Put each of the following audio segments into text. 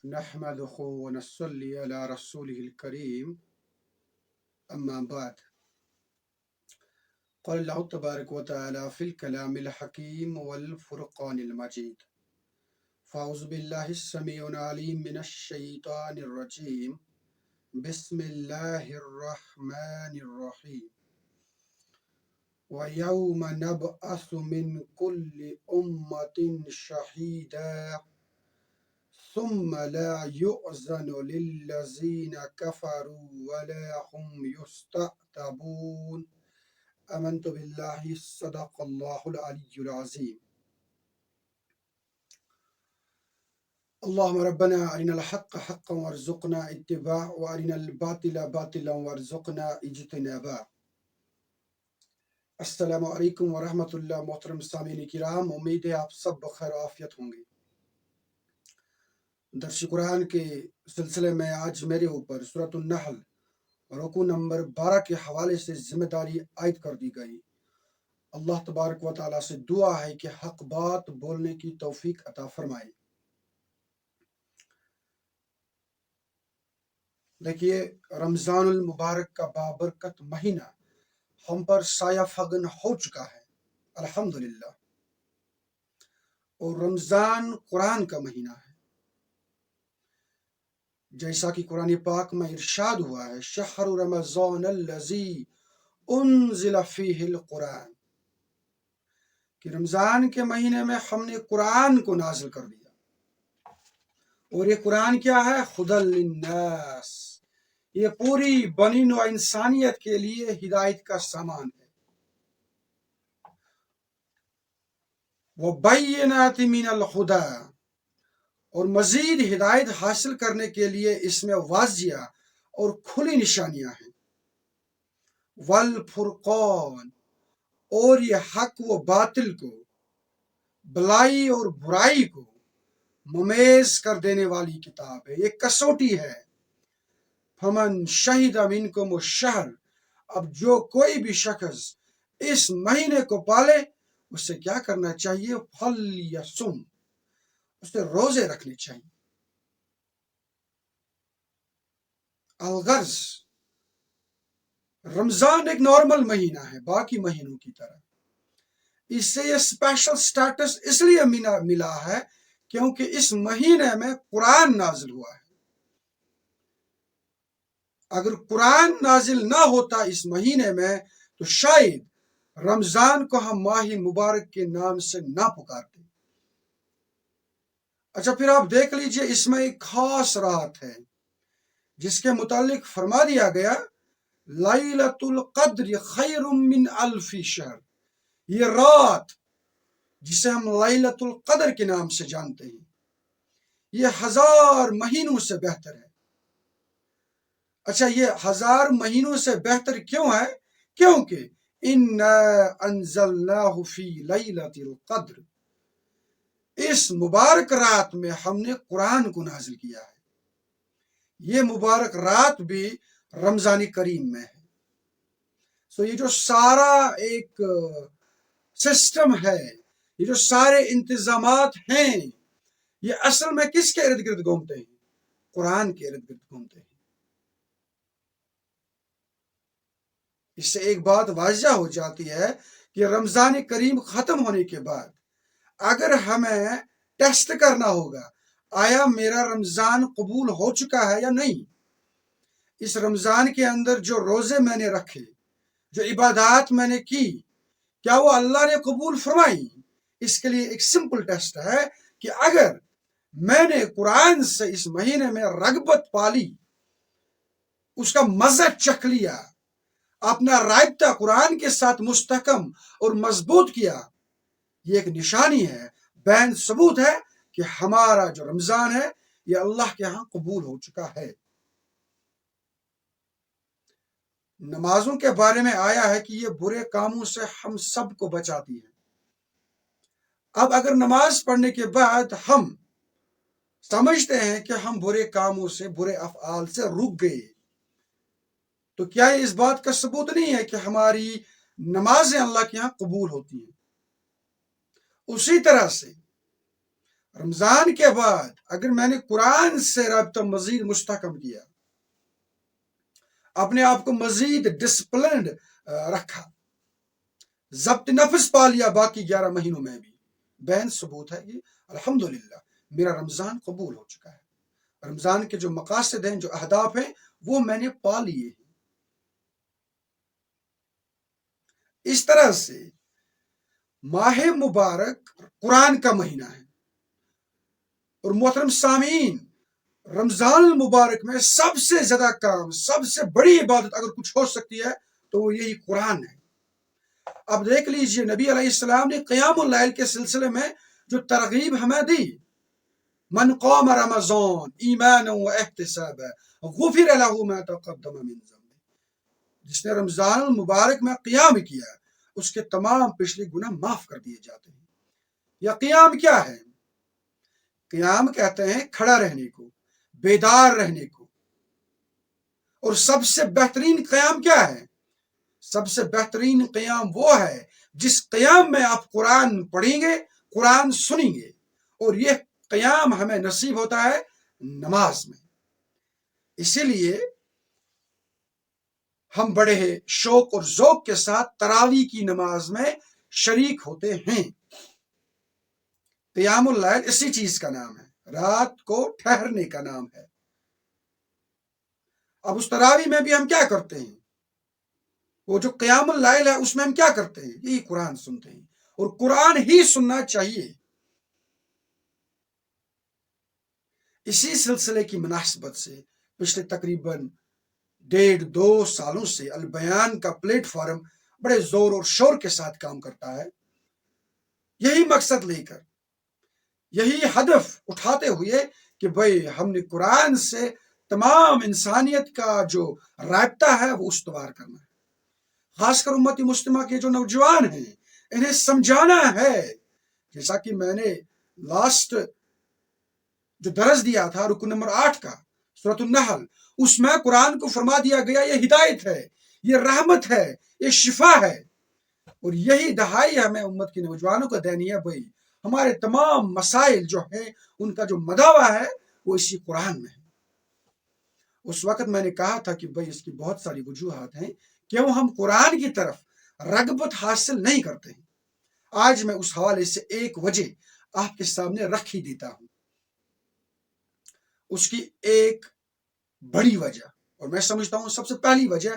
نحمده ونصلي على رسوله الكريم أما بعد قال الله تبارك وتعالى في الكلام الحكيم والفرقان المجيد فأعوذ بالله السميع العليم من الشيطان الرجيم بسم الله الرحمن الرحيم ويوم نبعث من كل أمة شهيدا ثم لا يؤذن للذين كفروا ولا هم يستعتبون آمنت بالله صدق الله العلي العظيم اللهم ربنا أرنا الحق حقا وارزقنا اتباعه وأرنا الباطل باطلا وارزقنا اجتنابه السلام علیکم ورحمۃ اللہ۔ محترم سامعین کرام، امید ہے آپ سب بخیر عافیت ہوں گے۔ درس قرآن کے سلسلے میں آج میرے اوپر سورۃ النحل رکوع نمبر 12 کے حوالے سے ذمہ داری عائد کر دی گئی۔ اللہ تبارک و تعالیٰ سے دعا ہے کہ حق بات بولنے کی توفیق عطا فرمائے۔ دیکھیے، رمضان المبارک کا بابرکت مہینہ ہم پر سایہ فگن ہو چکا ہے، الحمدللہ۔ اور رمضان قرآن کا مہینہ ہے، جیسا کہ قرآن پاک میں ارشاد ہوا ہے، شہر رمضان الذی انزل فیہ القرآن، کہ رمضان کے مہینے میں ہم نے قرآن کو نازل کر دیا۔ اور یہ قرآن کیا ہے؟ ہدی للناس، یہ پوری بنی نوع انسانیت کے لیے ہدایت کا سامان ہے۔ وبینات من الہدی، اور مزید ہدایت حاصل کرنے کے لیے اس میں واضح اور کھلی نشانیاں ہیں۔ والفرقان، اور یہ حق و باطل کو، بلائی اور برائی کو ممیز کر دینے والی کتاب ہے، یہ کسوٹی ہے۔ فمن شہد منکم الشہر، اب جو کوئی بھی شخص اس مہینے کو پالے اسے کیا کرنا چاہیے؟ فلیصم، اسے روزے رکھنے چاہیے۔ الغرض، رمضان ایک نارمل مہینہ ہے باقی مہینوں کی طرح، اس سے یہ اسپیشل سٹیٹس اس لیے ملا ہے کیونکہ اس مہینے میں قرآن نازل ہوا ہے۔ اگر قرآن نازل نہ ہوتا اس مہینے میں تو شاید رمضان کو ہم ماہ مبارک کے نام سے نہ پکارتے۔ اچھا، پھر آپ دیکھ لیجئے، اس میں ایک خاص رات ہے جس کے متعلق فرما دیا گیا لیلۃ القدر خیر من الف شہر، یہ رات جسے ہم لیلۃ القدر کے نام سے جانتے ہیں، یہ 1000 مہینوں سے بہتر ہے۔ اچھا، یہ 1000 مہینوں سے بہتر کیوں ہے؟ کیونکہ انا انزلناہ فی لیلۃ القدر، اس مبارک رات میں ہم نے قرآن کو نازل کیا ہے۔ یہ مبارک رات بھی رمضان کریم میں ہے۔ یہ جو سارا ایک سسٹم ہے، یہ جو سارے انتظامات ہیں، یہ اصل میں کس کے ارد گرد گھومتے ہیں؟ قرآن کے ارد گرد گھومتے ہیں۔ اس سے ایک بات واضح ہو جاتی ہے کہ رمضان کریم ختم ہونے کے بعد اگر ہمیں ٹیسٹ کرنا ہوگا آیا میرا رمضان قبول ہو چکا ہے یا نہیں، اس رمضان کے اندر جو روزے میں نے رکھے، جو عبادات میں نے کی، کیا وہ اللہ نے قبول فرمائی؟ اس کے لیے ایک سمپل ٹیسٹ ہے کہ اگر میں نے قرآن سے اس مہینے میں رغبت پالی، اس کا مزہ چکھ لیا، اپنا رابطہ قرآن کے ساتھ مستحکم اور مضبوط کیا، یہ ایک نشانی ہے، بین ثبوت ہے کہ ہمارا جو رمضان ہے یہ اللہ کے ہاں قبول ہو چکا ہے۔ نمازوں کے بارے میں آیا ہے کہ یہ برے کاموں سے ہم سب کو بچاتی ہے۔ اب اگر نماز پڑھنے کے بعد ہم سمجھتے ہیں کہ ہم برے کاموں سے، برے افعال سے رک گئے، تو کیا یہ اس بات کا ثبوت نہیں ہے کہ ہماری نمازیں اللہ کے ہاں قبول ہوتی ہیں؟ اسی طرح سے رمضان کے بعد اگر میں نے قرآن سے رابطہ مزید مستحکم کیا، اپنے آپ کو مزید ڈسپلنڈ رکھا، ضبط نفس پا لیا باقی 11 مہینوں میں بھی، بہن ثبوت ہے کہ الحمدللہ میرا رمضان قبول ہو چکا ہے۔ رمضان کے جو مقاصد ہیں، جو اہداف ہیں، وہ میں نے پا لیے ہیں۔ اس طرح سے ماہ مبارک قرآن کا مہینہ ہے، اور محترم سامعین، رمضان المبارک میں سب سے زیادہ کام، سب سے بڑی عبادت اگر کچھ ہو سکتی ہے تو وہ یہی قرآن ہے۔ اب دیکھ لیجئے نبی علیہ السلام نے قیام اللیل کے سلسلے میں جو ترغیب ہمیں دی، من قام رمضان ایمانا و احتسابا غفر له ما تقدم من ذنبه، جس نے رمضان المبارک میں قیام کیا اس کے تمام پچھلے گناہ معاف کر دیے جاتے ہیں۔ یا قیام کیا ہے؟ قیام کہتے ہیں کھڑا رہنے کو، بیدار رہنے کو، اور سب سے بہترین قیام کیا ہے؟ سب سے بہترین قیام وہ ہے جس قیام میں آپ قرآن پڑھیں گے، قرآن سنیں گے، اور یہ قیام ہمیں نصیب ہوتا ہے نماز میں۔ اسی لیے ہم بڑے شوق اور ذوق کے ساتھ تراویح کی نماز میں شریک ہوتے ہیں۔ قیام اللیل اسی چیز کا نام ہے، رات کو ٹھہرنے کا نام ہے۔ اب اس تراویح میں بھی ہم کیا کرتے ہیں؟ وہ جو قیام اللیل ہے اس میں ہم کیا کرتے ہیں؟ یہی قرآن سنتے ہیں، اور قرآن ہی سننا چاہیے۔ اسی سلسلے کی مناسبت سے پچھلے تقریباً 1.5-2 سالوں سے البیان کا پلیٹ فارم بڑے زور اور شور کے ساتھ کام کرتا ہے، یہی مقصد لے کر، یہی ہدف اٹھاتے ہوئے کہ بھئی ہم نے قرآن سے تمام انسانیت کا جو رابطہ ہے وہ استوار کرنا ہے۔ خاص کر امت مسلمہ کے جو نوجوان ہیں انہیں سمجھانا ہے، جیسا کہ میں نے لاسٹ جو درس دیا تھا رکن نمبر 8 کا سورۃ النحل، اس میں قرآن کو فرما دیا گیا یہ ہدایت ہے، یہ رحمت ہے، یہ شفا ہے، اور یہی دہائی ہمیں امت کے نوجوانوں کو دینی ہے۔ بھائی ہمارے تمام مسائل جو ہیں ان کا جو مداوع ہے وہ اسی قرآن میں ہے۔ اس وقت میں نے کہا تھا کہ بھائی اس کی بہت ساری وجوہات ہیں کیوں ہم قرآن کی طرف رغبت حاصل نہیں کرتے ہیں۔ آج میں اس حوالے سے ایک وجہ آپ کے سامنے رکھ ہی دیتا ہوں۔ اس کی ایک بڑی وجہ، اور میں سمجھتا ہوں سب سے پہلی وجہ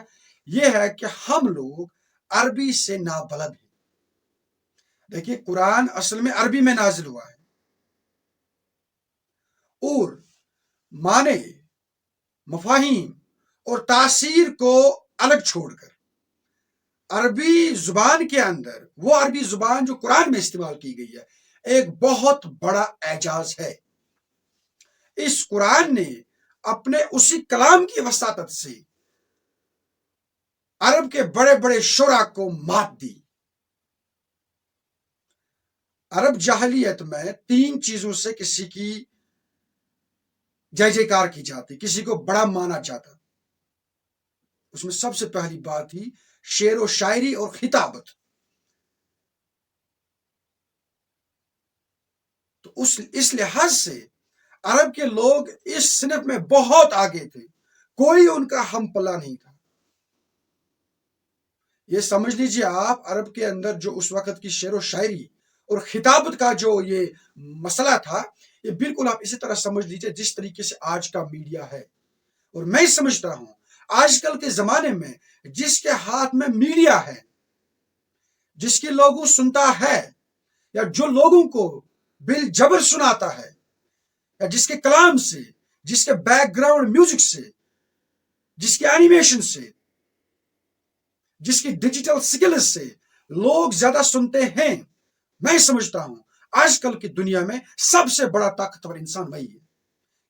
یہ ہے کہ ہم لوگ عربی سے نابلد ہیں۔ دیکھیے قرآن اصل میں عربی میں نازل ہوا ہے، اور معنی، مفاہیم اور تاثیر کو الگ چھوڑ کر عربی زبان کے اندر وہ عربی زبان جو قرآن میں استعمال کی گئی ہے ایک بہت بڑا اعجاز ہے۔ اس قرآن نے اپنے اسی کلام کی وساطت سے عرب کے بڑے بڑے شعراء کو مات دی۔ عرب جاہلیت میں 3 چیزوں سے کسی کی جے کار کی جاتی، کسی کو بڑا مانا جاتا۔ اس میں سب سے پہلی بات تھی شعر و شاعری اور خطابت۔ تو اس لحاظ سے عرب کے لوگ اس صنف میں بہت آگے تھے، کوئی ان کا ہم پلہ نہیں تھا۔ یہ سمجھ لیجیے آپ، عرب کے اندر جو اس وقت کی شعر و شاعری اور خطابت کا جو یہ مسئلہ تھا، یہ بالکل آپ اسی طرح سمجھ لیجیے جس طریقے سے آج کا میڈیا ہے۔ اور میں سمجھتا ہوں آج کل کے زمانے میں جس کے ہاتھ میں میڈیا ہے، جس کی لوگوں سنتا ہے، یا جو لوگوں کو بل جبر سناتا ہے، یا جس کے کلام سے، جس کے بیک گراؤنڈ میوزک سے، جس کے اینیمیشن سے، جس کی ڈیجیٹل سکلز سے لوگ زیادہ سنتے ہیں، میں سمجھتا ہوں آج کل کی دنیا میں سب سے بڑا طاقتور انسان وہی ہے،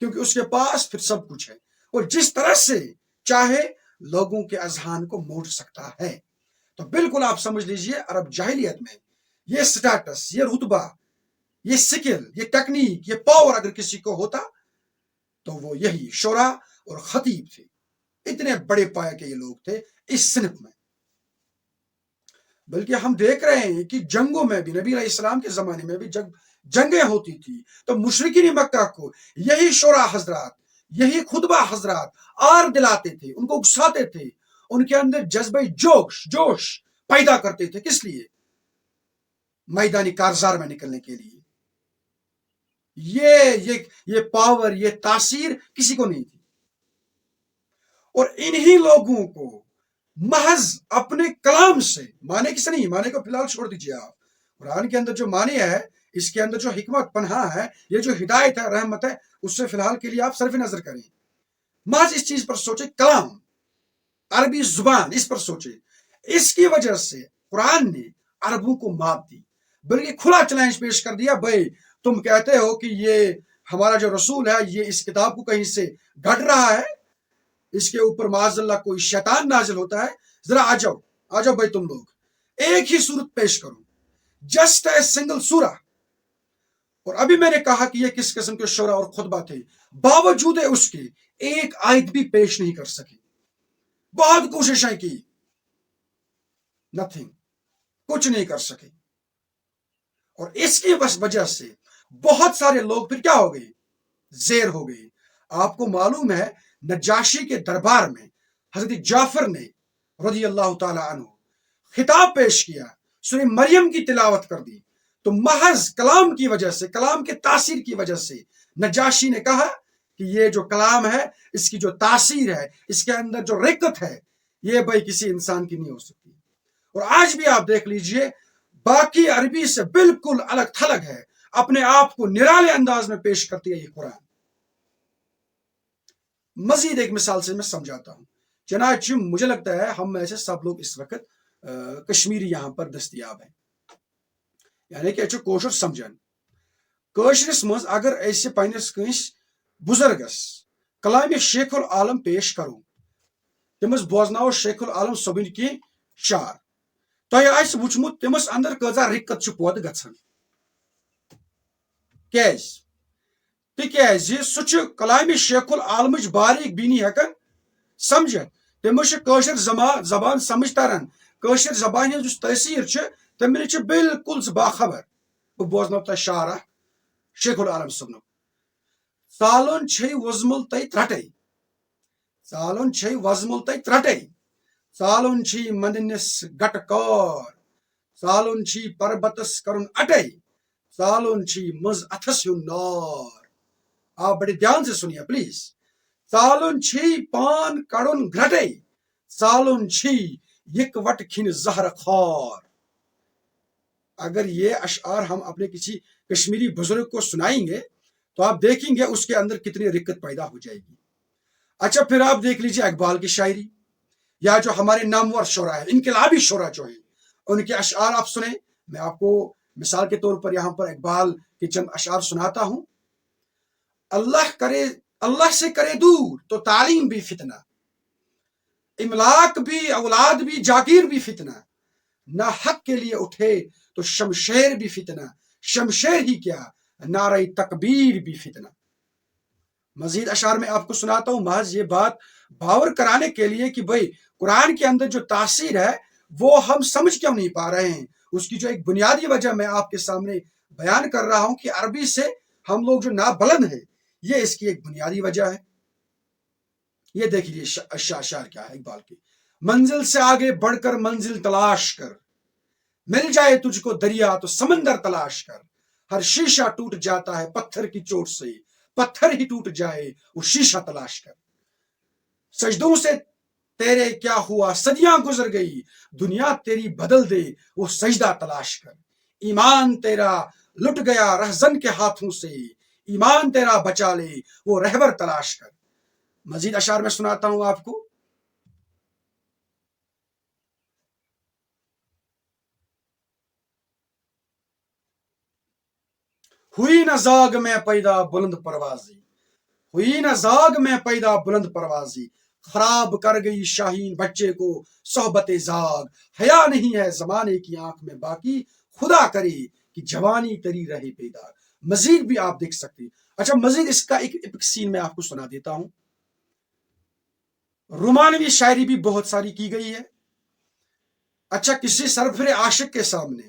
کیونکہ اس کے پاس پھر سب کچھ ہے، اور جس طرح سے چاہے لوگوں کے اذہان کو موڑ سکتا ہے۔ تو بالکل آپ سمجھ لیجئے عرب جاہلیت میں یہ سٹیٹس، یہ رتبہ، یہ سکل، یہ ٹیکنیک، یہ پاور اگر کسی کو ہوتا تو وہ یہی شعراء اور خطیب تھے۔ اتنے بڑے پائے کے یہ لوگ تھے اس صنف میں۔ بلکہ ہم دیکھ رہے ہیں کہ جنگوں میں بھی نبی علیہ السلام کے زمانے میں بھی جب جنگیں ہوتی تھی تو مشرکین مکہ کو یہی شورا حضرات، یہی خطبہ حضرات آر دلاتے تھے، ان کو اکساتے تھے، ان کے اندر جذبہ جوش پیدا کرتے تھے. کس لیے؟ میدانی کارزار میں نکلنے کے لیے. یہ پاور، یہ تاثیر کسی کو نہیں تھی. اور انہی لوگوں کو محض اپنے کلام سے، معنی کس نہیں، معنی کو فی الحال چھوڑ دیجیے آپ. قرآن کے اندر جو معنی ہے، اس کے اندر جو حکمت پنہا ہے، یہ جو ہدایت ہے، رحمت ہے، اس سے فی الحال کے لیے آپ صرف نظر کریں. محض اس چیز پر سوچے، کلام، عربی زبان، اس پر سوچے. اس کی وجہ سے قرآن نے عربوں کو مات دی، بلکہ کھلا چیلنج پیش کر دیا. بھائی تم کہتے ہو کہ یہ ہمارا جو رسول ہے یہ اس کتاب کو کہیں سے گھڑ رہا ہے، اس کے اوپر معاذ اللہ کوئی شیطان نازل ہوتا ہے، ذرا آ جاؤ بھائی، تم لوگ ایک ہی صورت پیش کرو، جسٹ اے سنگل سورہ. اور ابھی میں نے کہا کہ یہ کس قسم کے شورا اور خطبہ تھے، باوجود اس کے ایک آیت بھی پیش نہیں کر سکے. بہت کوششیں کی، نتھنگ، کچھ نہیں کر سکے. اور اس کی وجہ سے بہت سارے لوگ پھر کیا ہو گئے؟ زیر ہو گئے. آپ کو معلوم ہے نجاشی کے دربار میں حضرت جعفر نے رضی اللہ تعالی عنہ خطاب پیش کیا، سورہ مریم کی تلاوت کر دی. تو محض کلام کی وجہ سے، کلام کے تاثیر کی وجہ سے نجاشی نے کہا کہ یہ جو کلام ہے، اس کی جو تاثیر ہے، اس کے اندر جو رکت ہے، یہ بھائی کسی انسان کی نہیں ہو سکتی. اور آج بھی آپ دیکھ لیجئے، باقی عربی سے بالکل الگ تھلگ ہے، اپنے آپ کو نرالے انداز میں پیش کرتی ہے یہ قرآن. مزید ایک مثال سے میں سمجھاتا ہوں. چنانچہ مجھے لگتا ہے ہم میں سے سب لوگ اس وقت کشمیری یہاں پر دستیاب ہیں، یعنی کہ کوشر سمجھن. کوشرس مز اگر ایسے پنس کنس بزرگس کلام شیخ العالم پیش کرو، تمس بوزناو شیخ العالم صبن کی شعر، تہ آس وچمت تمس اندر کزا رکت پود گژھان. کیاز؟ تکیاز سہ کلام شیخ العالمچ باریک بینی ہیکان سمجھت. تمس کوشر زبان سمجھ تران، کوشر زبان ہز تاثیر تمس بالکل باخبر. بہ بوزنو تہ شعرہ شیخ العالم صبن. ژالن چھ وزمل تہ ترٹے، ژالن چھ وزمل تہ ترٹے، ژالن چھ مندنس گٹ کار، ژالن چھ پربتس کرن اٹے، ژالن چھ مز اتھس ہن نار. آپ بڑے دھیان سے سنیے پلیز. ژالن چھ پان کڑن گھٹے، ژالن چھ یک وٹ کھن زہر خار. اگر یہ اشعار ہم اپنے کسی کشمیری بزرگ کو سنائیں گے تو آپ دیکھیں گے اس کے اندر کتنی رکت پیدا ہو جائے گی. اچھا پھر آپ دیکھ لیجیے اقبال کی شاعری، یا جو ہمارے نامور شعرا ہے، انقلابی شعرا جو ہیں، ان کے اشعار آپ سنیں. میں آپ کو مثال کے طور پر یہاں پر اقبال کے چند اشعار سناتا ہوں. اللہ سے کرے دور تو تعلیم بھی فتنہ، املاک بھی، اولاد بھی، جاگیر بھی فتنہ، نہ حق کے لیے اٹھے تو شمشیر بھی فتنہ، شمشیر ہی کیا نعرہ تکبیر بھی فتنہ. مزید اشعار میں آپ کو سناتا ہوں، محض یہ بات باور کرانے کے لیے کہ بھائی قرآن کے اندر جو تاثیر ہے وہ ہم سمجھ کیوں نہیں پا رہے ہیں. اس کی جو ایک بنیادی وجہ میں آپ کے سامنے بیان کر رہا ہوں کہ عربی سے ہم لوگ جو نابلند ہیں، یہ اس کی ایک بنیادی وجہ ہے. یہ دیکھیے اشعار کیا ہے اقبال کی. منزل سے آگے بڑھ کر منزل تلاش کر، مل جائے تجھ کو دریا تو سمندر تلاش کر. ہر شیشہ ٹوٹ جاتا ہے پتھر کی چوٹ سے، پتھر ہی ٹوٹ جائے وہ شیشہ تلاش کر. سجدوں سے تیرے کیا ہوا صدیاں گزر گئی، دنیا تیری بدل دے وہ سجدہ تلاش کر. ایمان تیرا لٹ گیا رہزن کے ہاتھوں سے، ایمان تیرا بچا لے وہ رہبر تلاش کر. مزید اشعار میں سناتا ہوں آپ کو. ہوئی نہ زاگ میں پیدا بلند پروازی، ہوئی نہ زاگ میں پیدا بلند پروازی، خراب کر گئی شاہین بچے کو صحبت زاگ، حیا نہیں ہے زمانے کی آنکھ میں باقی، خدا کرے کہ جوانی تری رہے بیدار. مزید بھی آپ دیکھ سکتے ہیں. اچھا مزید اس کا ایک سین میں آپ کو سنا دیتا ہوں. رومانوی شاعری بھی بہت ساری کی گئی ہے. اچھا کسی سرفر عاشق کے سامنے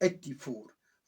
84,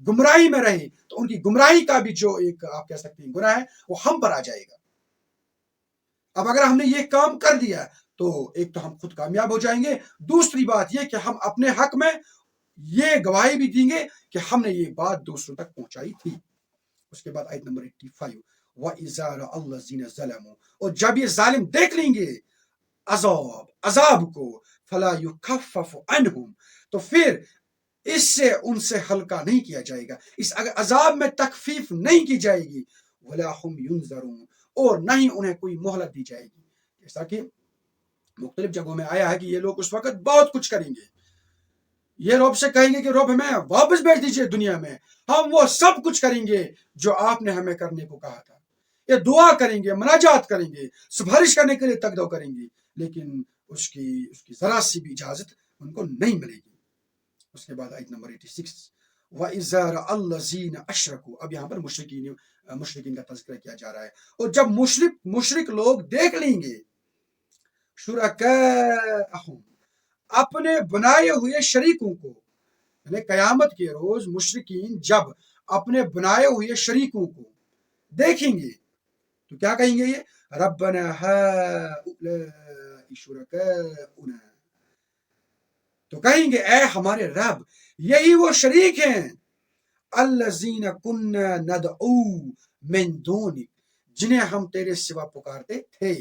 گمراہی میں رہے تو ان کی گمراہی کا بھی جو ایک آپ کہہ سکتے ہیں گناہ ہے وہ ہم پر آ جائے گا. اب اگر ہم نے یہ کام کر دیا تو ایک تو ہم خود کامیاب ہو جائیں گے، دوسری بات یہ کہ ہم اپنے حق میں یہ گواہی بھی دیں گے کہ ہم نے یہ بات دوسروں تک پہنچائی تھی. اس کے بعد آیت نمبر 85 وَإِذَا رَأَى الَّذِينَ ظَلَمُوا، اور جب یہ ظالم دیکھ لیں گے عذاب کو فَلَا يُخَفَّفُ عَنْهُمْ، تو پھر اس سے ان سے ہلکا نہیں کیا جائے گا، اس عذاب میں تخفیف نہیں کی جائے گی. وَلَا هُمْ يُنظَرُونَ، اور نہ ہی انہیں کوئی مہلت دی جائے گی. جیسا کہ مختلف جگہوں میں آیا ہے کہ یہ لوگ اس وقت بہت کچھ کریں گے، یہ رب سے کہیں گے کہ رب ہمیں واپس بھیج دیجئے دنیا میں، ہم وہ سب کچھ کریں گے جو آپ نے ہمیں کرنے کو کہا تھا. یہ دعا کریں گے، مناجات کریں گے، سفارش کرنے کے لیے تقدو کریں گے، لیکن اس کی ذرا سی بھی اجازت ان کو نہیں ملے گی. اس کے بعد آیت نمبر 86 وَإِذَا رَأَى الَّذِينَ أَشْرَكُوا، اب یہاں پر مشرکین کا تذکرہ کیا جا رہا ہے. اور جب مشرک لوگ دیکھ لیں گے شرکاءہم، اپنے بنائے ہوئے شریکوں کو، یعنی قیامت کے روز مشرکین جب اپنے بنائے ہوئے شریکوں کو دیکھیں گے تو کیا کہیں گے؟ یہ ربنا ہؤلاء شرکاؤنا، تو کہیں گے اے ہمارے رب یہی وہ شریک ہیں الذین کنا ندعو من دونک، جنہیں ہم تیرے سوا پکارتے تھے.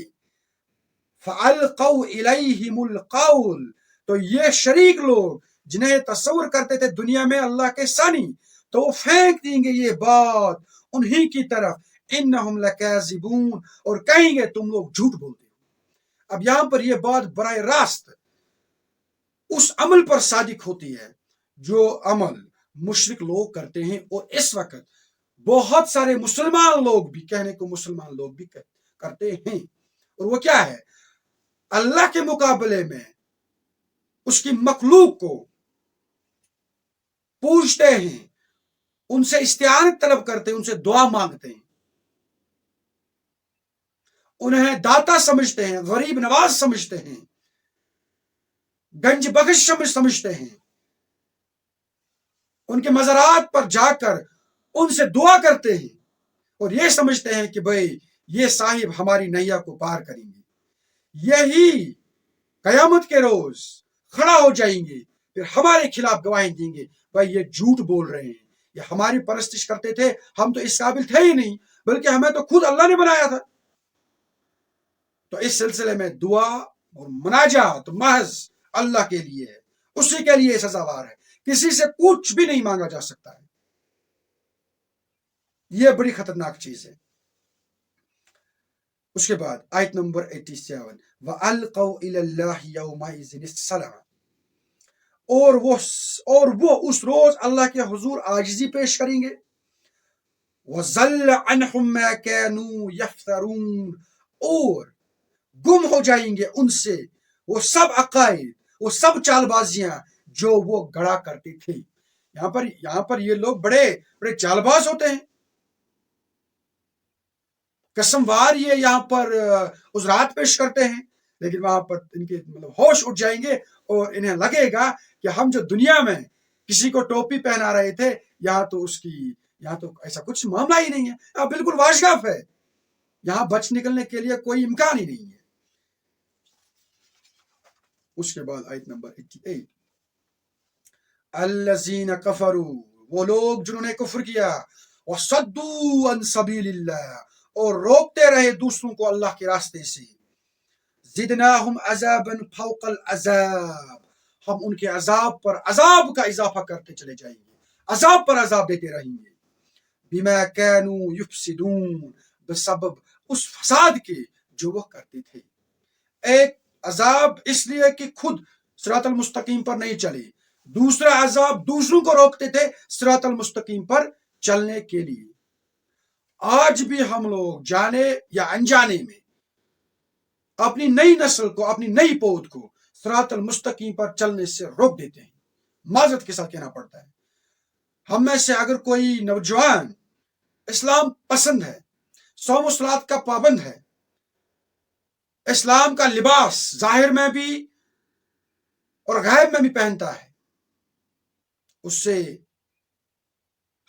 فَأَلْقَوْا إِلَيْهِمُ الْقَوْلَ، تو یہ شریک لوگ جنہیں تصور کرتے تھے دنیا میں اللہ کے ثانی، تو وہ پھینک دیں گے یہ بات انہی کی طرف انہم لکاذبون، اور کہیں گے تم لوگ جھوٹ بولتے ہو. اب یہاں پر یہ بات براہ راست اس عمل پر صادق ہوتی ہے جو عمل مشرک لوگ کرتے ہیں، اور اس وقت بہت سارے مسلمان لوگ بھی، کہنے کو مسلمان لوگ بھی کرتے ہیں. اور وہ کیا ہے؟ اللہ کے مقابلے میں اس کی مخلوق کو پوجتے ہیں، ان سے استعانت طلب کرتے ہیں، ان سے دعا مانگتے ہیں، انہیں داتا سمجھتے ہیں، غریب نواز سمجھتے ہیں، گنج بخش سمجھتے ہیں، ان کے مزارات پر جا کر ان سے دعا کرتے ہیں، اور یہ سمجھتے ہیں کہ بھئی یہ صاحب ہماری نیا کو پار کریں گے. یہی قیامت کے روز کھڑا ہو جائیں گے، پھر ہمارے خلاف گواہی دیں گے بھائی یہ جھوٹ بول رہے ہیں، یہ ہماری پرستش کرتے تھے، ہم تو اس قابل تھے ہی نہیں، بلکہ ہمیں تو خود اللہ نے بنایا تھا. تو اس سلسلے میں دعا اور مناجات محض اللہ کے لیے ہے، اسی کے لیے سزاوار ہے، کسی سے کچھ بھی نہیں مانگا جا سکتا ہے. یہ بڑی خطرناک چیز ہے. اس کے بعد آیت نمبر 87 وَأَلْقَوْا إِلَى اللَّهِ يَوْمَئِذٍ السَّلَامَ، اور وہ اس روز اللہ کے حضور عاجزی پیش کریں گے. وَضَلَّ عَنْهُمْ مَا كَانُوا يَفْتَرُونَ، اور گم ہو جائیں گے ان سے وہ سب عقائد، وہ سب چال بازیاں جو وہ گڑا کرتے تھے. یہاں پر یہ لوگ بڑے بڑے چال باز ہوتے ہیں، قسم وار یہ یہاں پر عذرات پیش کرتے ہیں، لیکن وہاں پر ان کے ہوش اٹھ جائیں گے اور انہیں لگے گا کہ ہم جو دنیا میں کسی کو ٹوپی پہنا رہے تھے، یہاں تو ایسا کچھ معاملہ ہی نہیں ہے، یہاں بالکل واشگاف ہے، یہاں بچ نکلنے کے لیے کوئی امکان ہی نہیں ہے. اس کے بعد آیت نمبر 88 الذین کفروا، وہ لوگ جنہوں نے کفر کیا، وصدوا عن سبیل اللہ، اور روکتے رہے دوسروں کو اللہ کے راستے سے، زدناہم عذابا فوق العذاب، ہم ان کے عذاب پر عذاب کا اضافہ کرتے چلے جائیں گے، عذاب پر عذاب دیتے رہیں گے. بما كانوا يفسدون، بسبب اس فساد کے جو وہ کرتے تھے. ایک عذاب اس لیے کہ خود صراط المستقیم پر نہیں چلے، دوسرا عذاب دوسروں کو روکتے تھے صراط المستقیم پر چلنے کے لیے. آج بھی ہم لوگ جانے یا انجانے میں اپنی نئی نسل کو، اپنی نئی پود کو صراط المستقیم پر چلنے سے روک دیتے ہیں. معذرت کے ساتھ کہنا پڑتا ہے، ہم میں سے اگر کوئی نوجوان اسلام پسند ہے، صوم و صلات کا پابند ہے، اسلام کا لباس ظاہر میں بھی اور غائب میں بھی پہنتا ہے، اس سے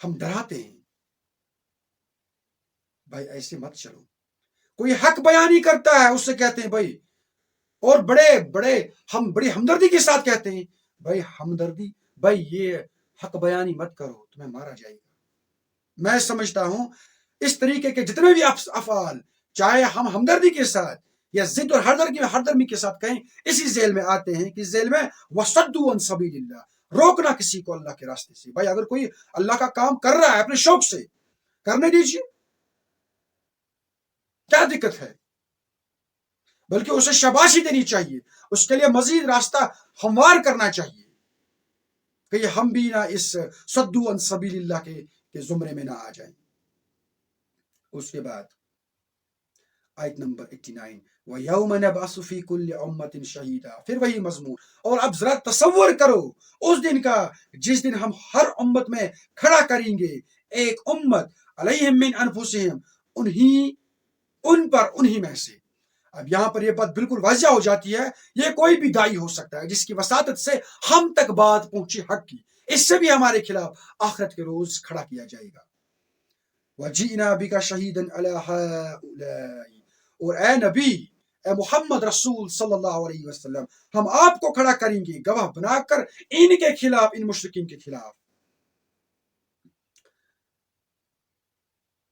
ہم ڈراتے ہیں بھائی ایسے مت چلو. کوئی حق بیانی کرتا ہے اس سے کہتے ہیں بھائی، اور ہم بڑی ہمدردی کے ساتھ کہتے ہیں بھائی ہمدردی، بھائی یہ حق بیانی مت کرو تمہیں مارا جائے گا. میں سمجھتا ہوں اس طریقے کے جتنے بھی افعال، چاہے ہم ہمدردی کے ساتھ یا ضد اور ہردرمی کے ساتھ کہیں، اسی ذیل میں آتے ہیں کہ ذیل میں وَصَدُّوا عَن سَبِيلِ اللَّهِ، روکنا کسی کو اللہ کے راستے سے. بھائی اگر کوئی اللہ کا کام کر رہا ہے اپنے شوق سے، کرنے دیجیے، کیا دقت ہے؟ بلکہ اسے شاباشی دینی چاہیے، اس کے لیے مزید راستہ ہموار کرنا چاہیے کہ ہم بھی نہ اس صدو عن سبیل اللہ کے زمرے میں نہ آ جائیں. اس کے بعد آیت نمبر 89، وَيَوْمَ نَبْعَثُ فِي كُلِّ أُمَّةٍ شَهِيدًا، پھر وہی مضمون. اور اب ذرا تصور کرو اس دن کا جس دن ہم ہر امت میں کھڑا کریں گے ایک امت، علیہم من انفسہم، انہی میں سے. اب یہاں پر یہ بات بالکل واضح ہو جاتی ہے، یہ کوئی بھی داعی ہو سکتا ہے جس کی وساطت سے ہم تک بات پہنچی حق کی، اس سے بھی ہمارے خلاف آخرت کے روز کھڑا کیا جائے گا. وَجِئْنَا بِكَ شَهِيدًا عَلَىٰ هَٰؤُلَاءِ، اور اے نبی، اے محمد رسول صلی اللہ علیہ وسلم، ہم آپ کو کھڑا کریں گے گواہ بنا کر ان کے خلاف، ان مشرکین کے خلاف.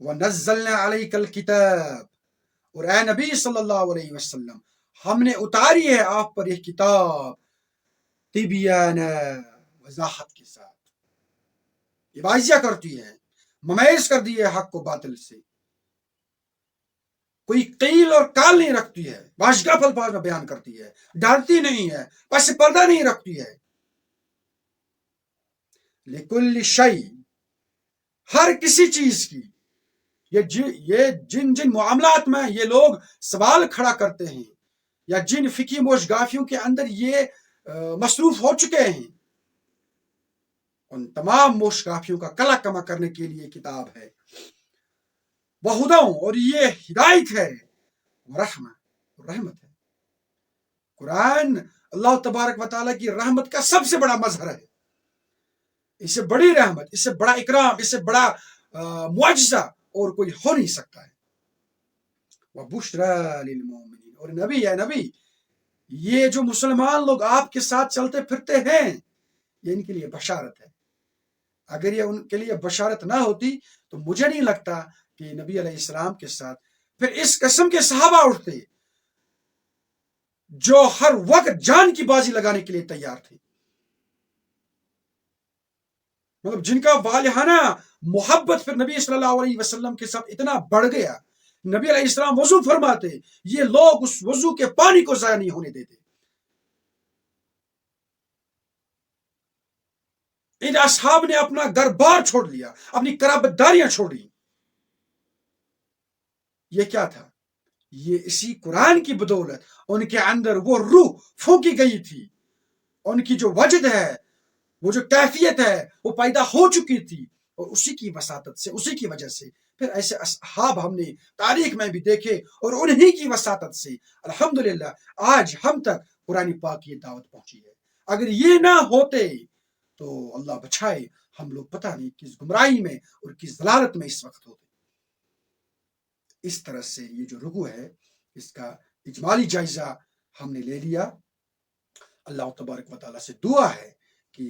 وَنَزَّلْنَا عَلَيْكَ الْكِتَابَ، اور اے نبی صلی اللہ علیہ وسلم، ہم نے اتاری ہے آپ پر یہ کتاب تبیان، وضاحت کے ساتھ، یہ واضح کرتی ہے، ممیز کر دی ہے حق کو باطل سے، کوئی قیل اور کال نہیں رکھتی ہے، واشگاف الفاظ میں بیان کرتی ہے، ڈالتی نہیں ہے، پس پردہ نہیں رکھتی ہے. لِكُلِّ شَيْءٍ، ہر کسی چیز کی. یہ جن معاملات میں یہ لوگ سوال کھڑا کرتے ہیں یا جن فقہی موشگافیوں کے اندر یہ مصروف ہو چکے ہیں، ان تمام موشگافیوں کا کلا کما کرنے کے لیے کتاب ہے. وَہُدًى، اور یہ ہدایت ہے، رحمت ہے. قرآن اللہ تبارک و تعالیٰ کی رحمت کا سب سے بڑا مظہر ہے. اس سے بڑی رحمت، اس سے بڑا اکرام، اس سے بڑا معجزہ اور کوئی ہو نہیں سکتا ہے. وَبُشْرَىٰ لِلْمُؤْمِنِينَ، اور نبی ہے، نبی، یہ جو مسلمان لوگ آپ کے ساتھ چلتے پھرتے ہیں، یہ ان کے لیے بشارت ہے. اگر یہ ان کے لیے بشارت نہ ہوتی تو مجھے نہیں لگتا کہ نبی علیہ السلام کے ساتھ پھر اس قسم کے صحابہ اٹھتے جو ہر وقت جان کی بازی لگانے کے لیے تیار تھے، مطلب جن کا والہانہ محبت پھر نبی صلی اللہ علیہ وسلم کے ساتھ اتنا بڑھ گیا. نبی علیہ السلام وضو فرماتے، یہ لوگ اس وضو کے پانی کو ضائع نہیں ہونے دیتے. ان اصحاب نے اپنا گھر بار چھوڑ لیا، اپنی قرابت داریاں چھوڑی. یہ کیا تھا؟ یہ اسی قرآن کی بدولت ان کے اندر وہ روح پھونکی گئی تھی، ان کی جو وجد ہے، وہ جو کیفیت ہے، وہ پیدا ہو چکی تھی، اور اسی کی وساطت سے، اسی کی وجہ سے پھر ایسے اصحاب ہم نے تاریخ میں بھی دیکھے، اور انہی کی وساطت سے الحمدللہ آج ہم تک قرآن پاک کی دعوت پہنچی ہے. اگر یہ نہ ہوتے تو اللہ بچائے ہم لوگ پتہ نہیں کس گمراہی میں اور کس ضلالت میں اس وقت ہوتے. اس طرح سے یہ جو رکوع ہے اس کا اجمالی جائزہ ہم نے لے لیا. اللہ تبارک و تعالیٰ سے دعا ہے کہ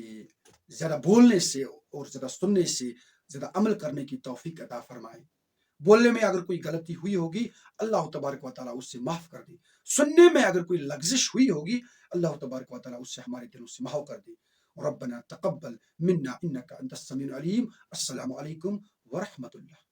زیادہ بولنے سے اور زیادہ سننے سے زیادہ عمل کرنے کی توفیق عطا فرمائے. بولنے میں اگر کوئی غلطی ہوئی ہوگی اللہ تبارک و تعالیٰ اس سے معاف کر دے. سننے میں اگر کوئی لغزش ہوئی ہوگی اللہ تبارک و تعالیٰ اس سے ہمارے دلوں سے محو کر دے. ربنا تقبل منا انك انت السميع العليم. السلام علیکم ورحمۃ اللہ.